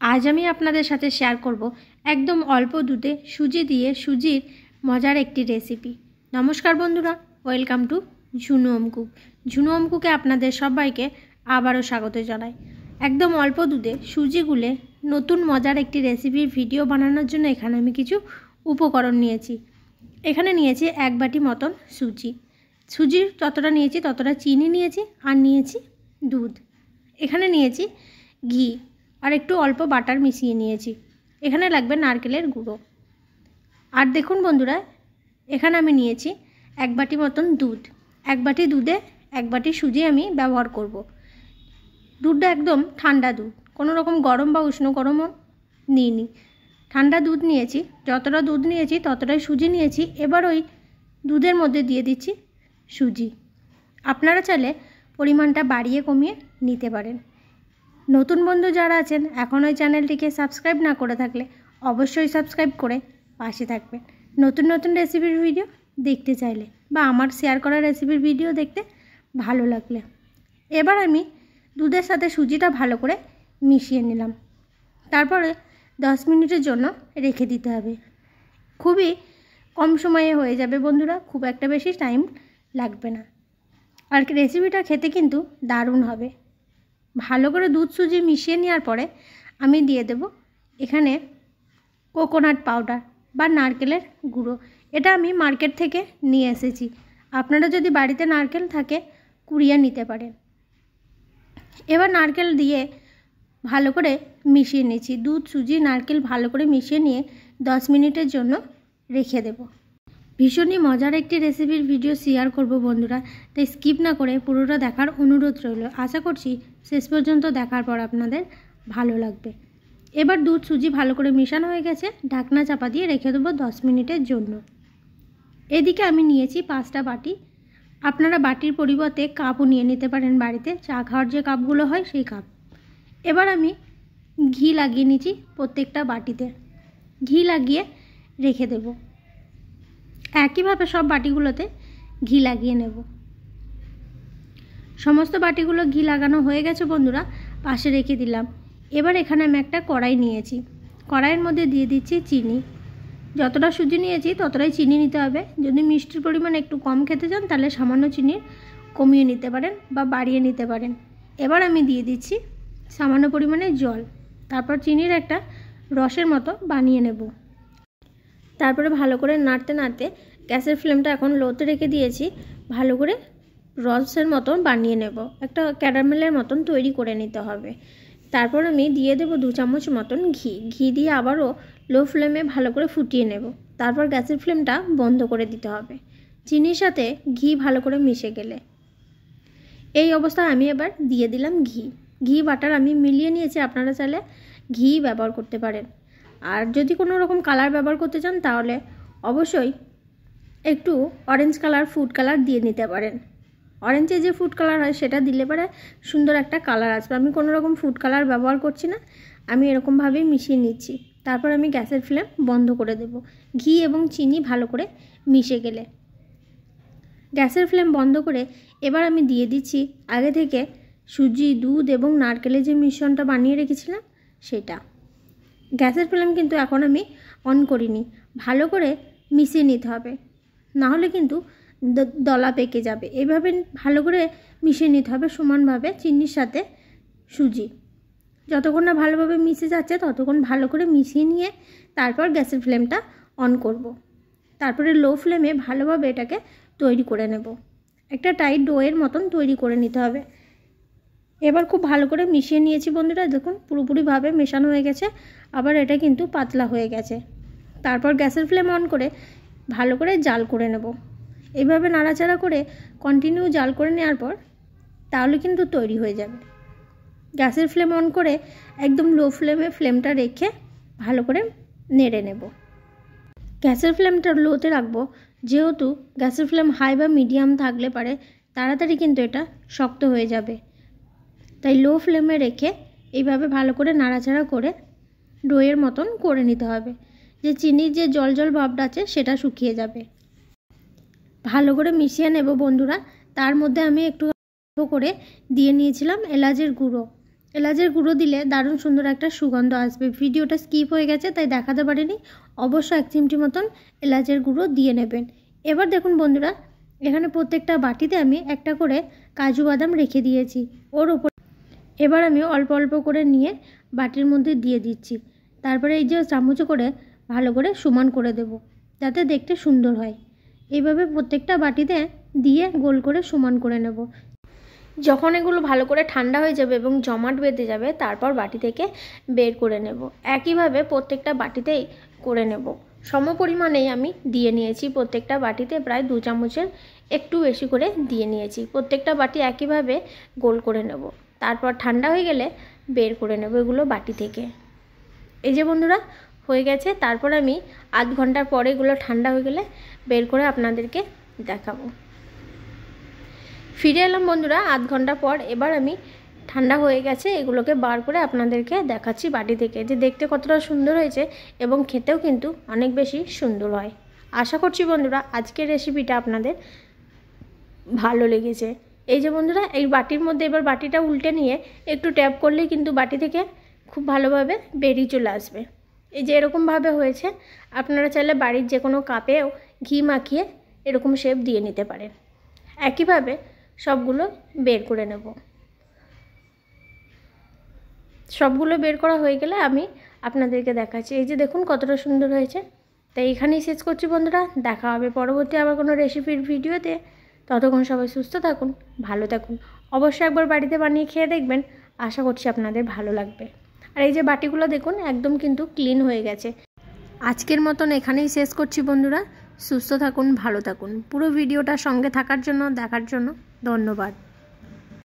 आज আমি আপনাদের সাথে শেয়ার করব একদম অল্প দুধে সুজি দিয়ে সুজির মজার একটি রেসিপি। নমস্কার বন্ধুরা, welcome to Jhunu home cook. Jhunu home কুকে আপনাদের সবাইকে আবারও স্বাগত জানাই। একদম অল্প দুধে সুজি গুলে নতুন মজার একটি রেসিপির ভিডিও বানানোর জন্য এখানে আমি কিছু উপকরণ নিয়েছি। এখানে নিয়েছি এক বাটি মতন সুজির যতটা নিয়েছি ততটা চিনি নিয়েছি, আর নিয়েছি দুধ। এখানে নিয়েছি ঘি আর একটু অল্প বাটার মিশিয়ে নিয়েছি। এখানে লাগবে নারকেলের গুঁড়ো। আর দেখুন বন্ধুরা, এখানে আমি নিয়েছি এক বাটি মতন দুধ। এক বাটি দুধে এক বাটি সুজি আমি ব্যবহার করব। দুধটা একদম ঠান্ডা দুধ, কোনো রকম গরম বা উষ্ণ গরমও নিইনি, ঠান্ডা দুধ নিয়েছি। যতটা দুধ নিয়েছি ততটাই সুজি নিয়েছি। এবার ওই দুধের মধ্যে দিয়ে দিচ্ছি সুজি। আপনারা চাইলে পরিমাণটা বাড়িয়ে কমিয়ে নিতে পারেন। নতুন বন্ধু যারা আছেন এখন ওই চ্যানেলটিকে সাবস্ক্রাইব না করে থাকলে অবশ্যই সাবস্ক্রাইব করে পাশে থাকবেন। নতুন নতুন রেসিপির ভিডিও দেখতে চাইলে বা আমার শেয়ার করা রেসিপির ভিডিও দেখতে ভালো লাগলে। এবার আমি দুধের সাথে সুজিটা ভালো করে মিশিয়ে নিলাম। তারপরে 10 মিনিটের জন্য রেখে দিতে হবে। খুবই কম সময়ে হয়ে যাবে বন্ধুরা, খুব একটা বেশি টাইম লাগবে না। আর রেসিপিটা খেতে কিন্তু দারুণ হবে। ভালো করে দুধ সুজি মিশিয়ে নেওয়ার পরে আমি দিয়ে দেব এখানে কোকোনাট পাউডার বা নারকেলের গুঁড়ো। এটা আমি মার্কেট থেকে নিয়ে এসেছি। আপনারা যদি বাড়িতে নারকেল থাকে কুড়িয়ে নিতে পারেন। এবার নারকেল দিয়ে ভালো করে মিশিয়ে নিয়েছি। দুধ সুজি নারকেল ভালো করে মিশিয়ে নিয়ে 10 মিনিটের জন্য রেখে দেব। ভীষণই মজার একটি রেসিপির ভিডিও শেয়ার করব বন্ধুরা, তাই স্কিপ না করে পুরোটা দেখার অনুরোধ রইল। আশা করছি শেষ পর্যন্ত দেখার পর আপনাদের ভালো লাগবে। এবার দুধ সুজি ভালো করে মেশানো হয়ে গেছে, ঢাকনা চাপা দিয়ে রেখে দেবো 10 মিনিটের জন্য। এদিকে আমি নিয়েছি 5টা বাটি। আপনারা বাটির পরিবর্তে কাপও নিয়ে নিতে পারেন, বাড়িতে চা খাওয়ার যে কাপগুলো হয় সেই কাপ। এবার আমি ঘি লাগিয়ে নিয়েছি প্রত্যেকটা বাটিতে, ঘি লাগিয়ে রেখে দেব। একইভাবে সব বাটিগুলোতে ঘি লাগিয়ে নেব। সমস্ত বাটিগুলো ঘি লাগানো হয়ে গেছে বন্ধুরা, পাশে রেখে দিলাম। এবার এখানে আমি একটা কড়াই নিয়েছি। কড়াইয়ের মধ্যে দিয়ে দিচ্ছি চিনি। যতটা সুজি নিয়েছি ততটাই চিনি নিতে হবে। যদি মিষ্টির পরিমাণ একটু কম খেতে চান তাহলে সামান্য চিনি কমিয়ে নিতে পারেন বা বাড়িয়ে নিতে পারেন। এবার আমি দিয়ে দিচ্ছি সামান্য পরিমাণে জল। তারপর চিনির একটা রসের মতো বানিয়ে নেব। তারপরে ভালো করে নাড়তে নাড়তে গ্যাসের ফ্লেমটা এখন লোতে রেখে দিয়েছি। ভালো করে রসের মতন বানিয়ে নেব, একটা ক্যারামেলের মতন তৈরি করে নিতে হবে। তারপর আমি দিয়ে দেব 2 চামচ মতন ঘি দিয়ে আবারও লো ফ্লেমে ভালো করে ফুটিয়ে নেব। তারপর গ্যাসের ফ্লেমটা বন্ধ করে দিতে হবে। চিনির সাথে ঘি ভালো করে মিশে গেলে এই অবস্থায় আমি এবার দিয়ে দিলাম ঘি বাটার আমি মিলিয়ে নিয়েছি। আপনারা চাইলে ঘি ব্যবহার করতে পারেন। আর যদি কোনো রকম কালার ব্যবহার করতে চান তাহলে অবশ্যই একটু অরেঞ্জ কালার, ফুড কালার দিয়ে নিতে পারেন। অরেঞ্জে যে ফুড কালার হয় সেটা দিলে পরে সুন্দর একটা কালার আসবে। আমি কোনো রকম ফুড কালার ব্যবহার করছি না, আমি এরকমভাবেই মিশিয়ে নিচ্ছি। তারপর আমি গ্যাসের ফ্লেম বন্ধ করে দেব। ঘি এবং চিনি ভালো করে মিশে গেলে গ্যাসের ফ্লেম বন্ধ করে এবার আমি দিয়ে দিচ্ছি আগে থেকে সুজি, দুধ এবং নারকেলের যে মিশ্রণটা বানিয়ে রেখেছিলাম সেটা। গ্যাসের ফ্লেম কিন্তু এখন আমি অন করিনি। ভালো করে মিশিয়ে নিতে হবে, না হলে কিন্তু দলা পেকে যাবে। এইভাবে ভালো করে মিশিয়ে নিতে হবে সমানভাবে চিনির সাথে সুজি। যতক্ষণ না ভালোভাবে মিশে যাচ্ছে ততক্ষণ ভালো করে মিশিয়ে নিয়ে তারপর গ্যাসের ফ্লেমটা অন করব। তারপরে লো ফ্লেমে ভালোভাবে এটাকে তৈরি করে নেব। একটা টাইট ডোয়ের মতন তৈরি করে নিতে হবে। এবার খুব ভালো করে মিশিয়ে নিয়েছি বন্ধুরা, দেখুন পুরোপুরিভাবে মেশানো হয়ে গেছে। আবার এটা কিন্তু পাতলা হয়ে গেছে। তারপর গ্যাসের ফ্লেম অন করে ভালো করে জাল করে নেব। এইভাবে নাড়াচাড়া করে কন্টিনিউ জাল করে নেওয়ার পর তাহলে কিন্তু তৈরি হয়ে যাবে। গ্যাসের ফ্লেম অন করে একদম লো ফ্লেমে ফ্লেমটা রেখে ভালো করে নেড়ে নেব। গ্যাসের ফ্লেমটা লোতে রাখবো, যেহেতু গ্যাসের ফ্লেম হাই বা মিডিয়াম থাকলে পারে তাড়াতাড়ি কিন্তু এটা শক্ত হয়ে যাবে। তাই লো ফ্লেমে রেখে এইভাবে ভালো করে নাড়াচাড়া করে ডোয়ের মতন করে নিতে হবে। যে চিনির যে জল জল ভাবটা আছে সেটা শুকিয়ে যাবে। ভালো করে মিশিয়ে নেব বন্ধুরা। তার মধ্যে আমি একটু করে দিয়ে নিয়েছিলাম এলাচের গুঁড়ো। এলাচের গুঁড়ো দিলে দারুণ সুন্দর একটা সুগন্ধ আসবে। ভিডিওটা স্কিপ হয়ে গেছে তাই দেখাতে পারিনি, অবশ্যই 1 চিমটি মতন এলাচের গুঁড়ো দিয়ে নেবেন। এবার দেখুন বন্ধুরা, এখানে প্রত্যেকটা বাটিতে আমি একটা করে কাজু বাদাম রেখে দিয়েছি ওর উপর। এবার আমি অল্প অল্প করে নিয়ে বাটির মধ্যে দিয়ে দিচ্ছি। তারপরে এই যে চামচ করে ভালো করে সমান করে দেব, যাতে দেখতে সুন্দর হয়। এইভাবে প্রত্যেকটা বাটিতে দিয়ে গোল করে সমান করে নেব। যখন এগুলো ভালো করে ঠান্ডা হয়ে যাবে এবং জমাট বেঁধে যাবে, তারপর বাটি থেকে বের করে নেব। একইভাবে প্রত্যেকটা বাটিতেই করে নেব। সম পরিমাণেই আমি দিয়ে নিয়েছি, প্রত্যেকটা বাটিতে প্রায় 2 চামচের একটু বেশি করে দিয়ে নিয়েছি। প্রত্যেকটা বাটি একইভাবে গোল করে নেব। তারপর ঠান্ডা হয়ে গেলে বের করে নেব এগুলো বাটি থেকে। এই যে বন্ধুরা হয়ে গেছে। তারপর আমি আধ ঘন্টার পরে এগুলো ঠান্ডা হয়ে গেলে বের করে আপনাদেরকে দেখাবো। ফিরে এলাম বন্ধুরা আধ ঘন্টা পর। এবার আমি ঠান্ডা হয়ে গেছে এগুলোকে বার করে আপনাদেরকে দেখাচ্ছি বাটি থেকে, যে দেখতে কতটা সুন্দর হয়েছে এবং খেতেও কিন্তু অনেক বেশি সুন্দর হয়। আশা করছি বন্ধুরা আজকের রেসিপিটা আপনাদের ভালো লেগেছে। এই যে বন্ধুরা, এই বাটির মধ্যে এবার বাটিটা উল্টে নিয়ে একটু ট্যাপ করলেই কিন্তু বাটি থেকে খুব ভালোভাবে বেরিয়ে চলে আসবে। এই যে এরকমভাবে হয়েছে। আপনারা চাইলে বাড়ির যে কোনো কাপেও ঘি মাখিয়ে এরকম শেপ দিয়ে নিতে পারেন। একইভাবে সবগুলো বের করে নেব। সবগুলো বের করা হয়ে গেলে আমি আপনাদেরকে দেখাচ্ছি। এই যে দেখুন কতটা সুন্দর হয়েছে। তাই এখানেই শেষ করছি বন্ধুরা। দেখা হবে পরবর্তী আবার কোনো রেসিপির ভিডিওতে। ততক্ষণ সবাই সুস্থ থাকুন, ভালো থাকুন। অবশ্যই একবার বাড়িতে বানিয়ে খেয়ে দেখবেন, আশা করছি আপনাদের ভালো লাগবে। আর এই যে বাটিগুলো দেখুন একদম কিন্তু ক্লিন হয়ে গেছে। আজকের মতন এখানেই শেষ করছি বন্ধুরা। সুস্থ থাকুন, ভালো থাকুন। পুরো ভিডিওটা সঙ্গে থাকার জন্য, দেখার জন্য ধন্যবাদ।